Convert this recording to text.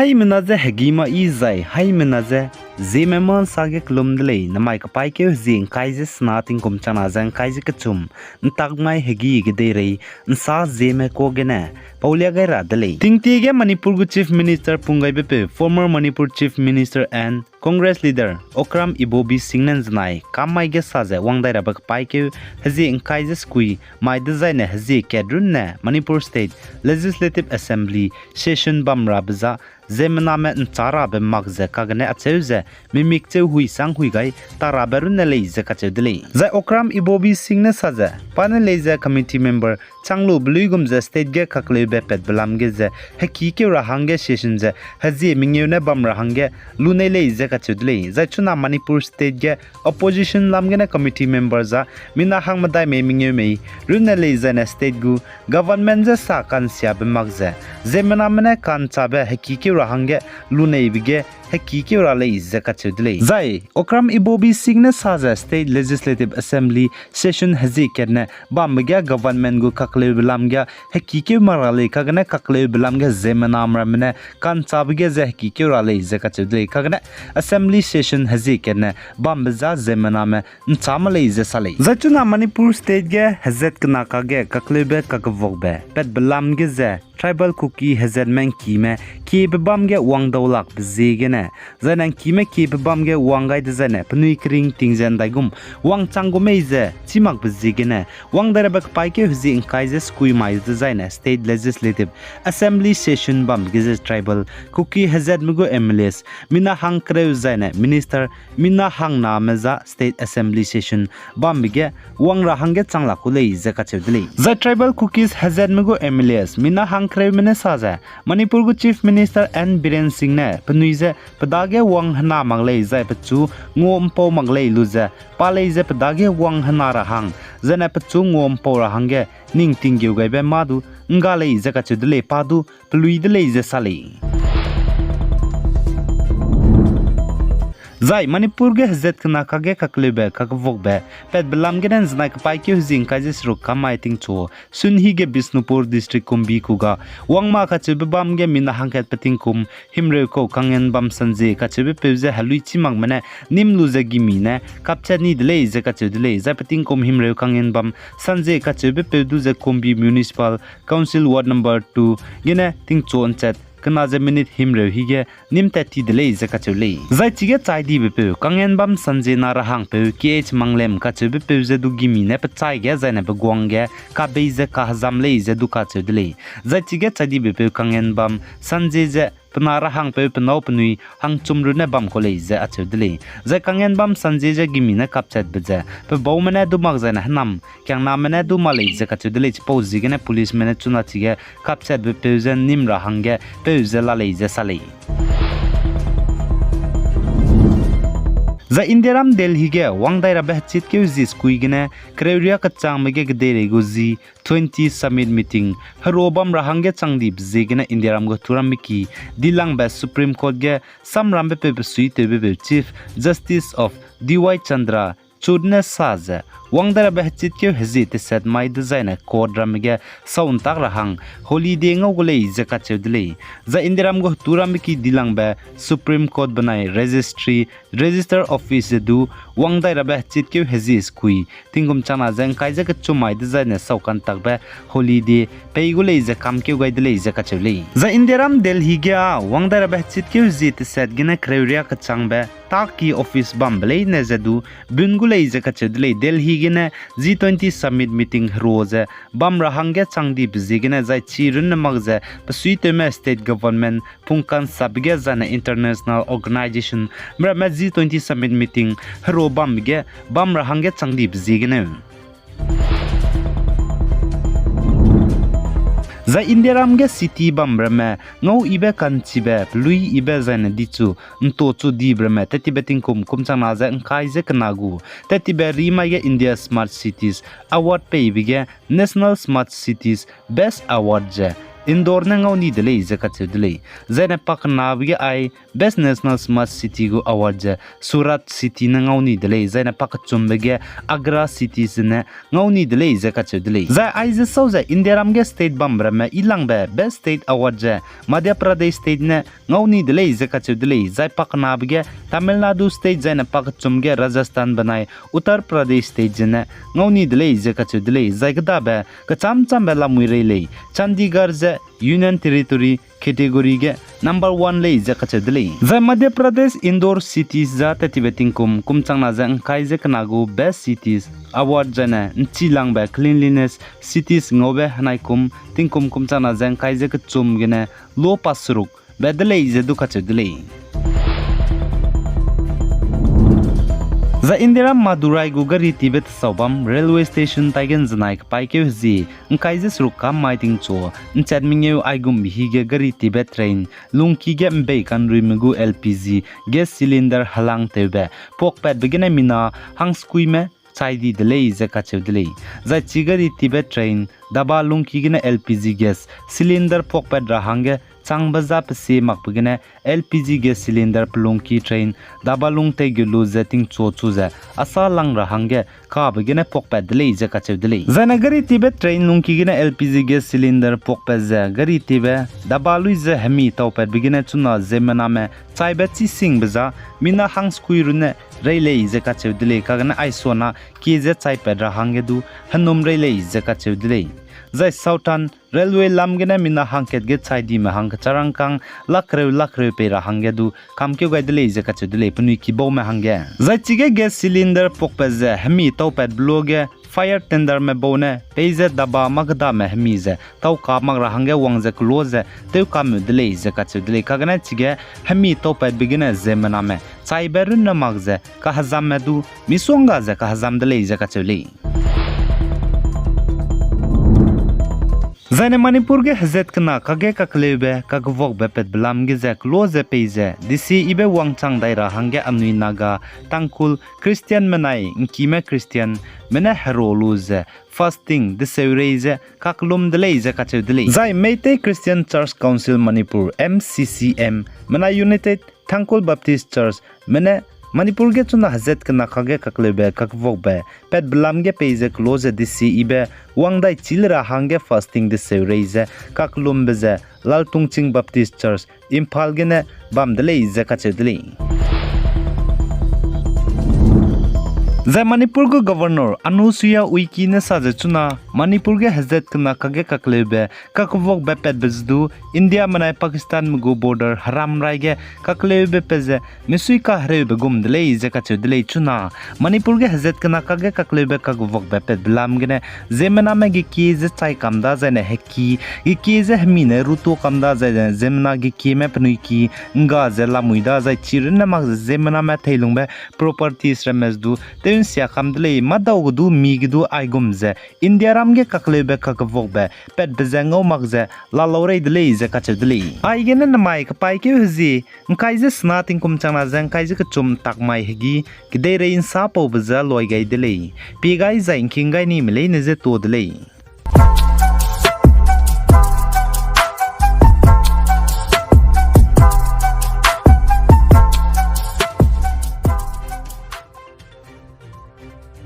Hai menaze hegima izai hai menaze Zeme man sage klumdlei namai kapai ke zing kaise snating kum chana zang kaise kachum ntagmai hegi gederei nsa Zeme ko gena paulia gai radlei tingti ge Manipur gu chief minister pungai bepe former Manipur chief minister and Congress leader Okram Ibobi Singnan znai kamai ge saze wangdai rabak pai ke hazi kaise skui mai design hazi kedrun ne Manipur state legislative assembly session bamra bza Zemena me nchara be magze kagne acheuze mimik cheu hui sang hui gai tara berun ne leize kachedlei zai Okram Ibobi Singne saze pane leize committee member changlu bluigum ze state ge kakle be pet belam ge ze heki ke rahange session ze hazi mingyu ne bam rahange lune leize kachedlei zai chuna Manipur state ge opposition lamge ne committee member za mina hang madai me mingyu me rune leize ne state gu government ze sa kan sia be magze zemena mene kan chabe heki ke rahange lunei bige heki ke rale izza kachudlei zai Okram Ibobi Singne saza state legislative assembly session hazi kerne bamga government gu kakle bilamga heki ke marale kagna kakle bilamga zemena amramne kan chabge ze heki ke rale izza kachudlei kagna assembly session hazi kerne bamza zemena me nchamale izza salei zachuna Manipur state ge hazet kana kage kakle be kakvogbe pet bilamge ze tribal cookie hazard man kime ki bam ge wang dawlak bzegene zanan kime ki bam ge wang gai dezane pnui kring tingzen daigum wang chango meize chimak bzegene wang darabak paike huzi inkaise skui mai design state legislative assembly session bam ge tribal cookie hazard mugo MLS mina hang kreu zaine minister mina hang na meza state assembly session bam ge wang ra hange changla kulei zakachedli za tribal cookies hazard mugo MLS mina hang Kremene saza Manipur gu chief minister and Biren Singh ne pnuize padage wang hana manglei zai pachu ngom po manglei luza palei ze padage wang hana ra hang zana pachu ngom po ra hange ning tingyu gai be madu ngalei zaka chudle padu pluidle ze salei Zai Manipur ge hazet kana kage kaklebe kakvogbe pet belam genen znai kapai ke huzing kajis ru kamai ting cho sunhi ge Bisnupur district kumbi kuga wangma ka chebe bam ge mina hangket pating kum himre ko kangen bam sanje ka chebe peuze halui chimang mane nimlu ze gimi ne kapchani dle ze ka chedle za pating kum himre kangen bam sanje ka chebe peudu ze kumbi municipal council ward number 2 gene ting chon chat kana je minute himre hige nimta ti dele zaka chule zai chige chai di be kangen bam sanje na rahang pe kh manglem ka chebe pe je du gimi ne pe chai ge zai ne be gwang ge ka be je ka hazam le je du ka chudle zai chige chai di be kangen bam sanje je pnara hang pe pnau pnui hang chumru ne bam khole je achudle zai kangen bam sanje je gimi ne kapchat be je pe bau mane du mag zai na nam kyang na mane du male je ka chudle chpo zige ne police mane chuna chige kapchat be pe je nim ra hange Peuze la leize salei. Za Indiaram Delhi ge wangdai rabah chit ke zis kuigene kreuria ka changmege gdere gozi 20 summit meeting harobam rahange changdip zegena Indiaram go turamiki dilang ba Supreme Court ge samrambe pe suite be Chief Justice of DY Chandra chudne saze wangdara bahchit ke hezit set mai design kodram ge sound tak rahang holiday ngogole zaka chedle za indiram go turam ki dilang ba Supreme Court banai register office du wangdara bahchit ke hezis kui tingum chana jang kai jaka chumai design saukan tak ba holiday peigule za kam ke gaidle zaka chedle za indiram Delhi ge wangdara bahchit ke hezit set gina kreuria ka changba taki office bamble ne zadu bungule zaka chedle Delhi gine G20 summit meeting roze bam rahange changdi bizigine zai chirun magze pasuite me state government pungkan sabge zana international organization mra G20 summit meeting ro bam ge bam rahange changdi bizigine za Indiaram ge city bam brame ngau ibe kanchibe lui ibe zane dichu nto chu di brame tetibeting kum chana za kai je kanagu tetibe rima ge India smart cities award pe bige national smart cities best award je indoor na ngau ni delay zakache delay zaina pak nabge ai best national smart city go award ja Surat city na ngau ni delay zaina pak chumbege Agra city sne ngau ni delay zakache delay za ai je so za India ramge state bambra ma ilang be best state award ja Madhya Pradesh state na ngau ni delay zakache delay zai pak nabge Tamil Nadu state zaina pak chumge Rajasthan banai Uttar Pradesh state jene ngau ni delay zakache delay zai gda be ka cham cham be la muire le Chandigarh ja Union Territory category ge number 1 le zakache delay za Madhya Pradesh indoor cities za tatibeting kum changna za kai je kanago best cities award jana nchilang ba cleanliness cities ngobe hanai tingkum changna za kai je chum gene lo pasruk be delay je dukache delay za Indira Madurai gugari Tibet Sobam railway station taigen zanai pai ke zi nkai je sruka maiting cho nchadmingeu aigum hige gari Tibet train lungki ge mbe kan rimugu LPG gas cylinder halang tebe pokpet begene mina hangskui me chaidi delay zakache delay za chigari Tibet train daba lungki gene LPG gas cylinder pokpet rahange changbaza pse makpugene LPG gas cylinder plungki train dabalung te gelu zeting chochuza asa lang rahange ka begene pokpet delay zakache delay zanagari Tibet train lungki gene LPG gas cylinder pokpet za gari tibe dabalui ze hemi tawpet begene chuna zemana me chaibachi singbaza mina hangskui rune railay zakache delay kagana aisona kije chaipet rahange du hanum railay zakache delay zai Southern railway lamgena mina hangket ge chaidi ma hang charangkang lakre pe ra hangge du kamkyo gai dele je kache dele puni ki bo ma hangge zai chige gas cylinder pokpe je hemi tawpet bloge fire tender me bone peje daba magda me hemi je taw ka mag ra hangge wangje close te kam dele je kache dele kagana chige hemi tawpet bigina je mana me chai berun na magje ka hazam me du misonga je ka hazam dele je kache dele Zane Manipur ge hazet kana kage kaklebe kagvok bepet blam ge ze close peize disi ibe wangchang daira hange amnui Naga tangkul Christian menai nkime Christian mena heroluze fasting disewreize kaklum deleize kache delei zai Meitei Christian Church Council Manipur MCCM mena United Tangkul Baptist Church mena Manipur ge chuna hazet kana kage kaklebe kakvok be pet blam ge peize close disi ibe wangdai chilra hange fasting de sevreize kaklum beze laltungching Baptist Church Imphal gene bamdele ze kachedele Zai Manipur go governor Anusuya Uiki ne sajachuna Manipur ge hazet kana kage kaklebe kakvok be pet bezdu India manai Pakistan mugo border haram raige kaklebe peze misui ka harebe gumdele ze kachedele chuna Manipur ge hazet kana kage kaklebe kakvok be pet blam gene zemena me ge ki ze chai kamda zane heki ge ki ze hmine ruto kamda zane zemna ge ki me pnui ki nga ze lamuida zai chirna mag zemena me thailungbe properties remesdu sia kamdle madawdu migdu aigumze India ramge kaklebe kakvokbe pet bezengo magze la lore dle ze kachedle aigene namai kapai ke hzi nkaize snating kumchana zang kaize kchum takmai hegi kidere insa po bza loigai dle pigai zain kingai ni mele ne ze to dle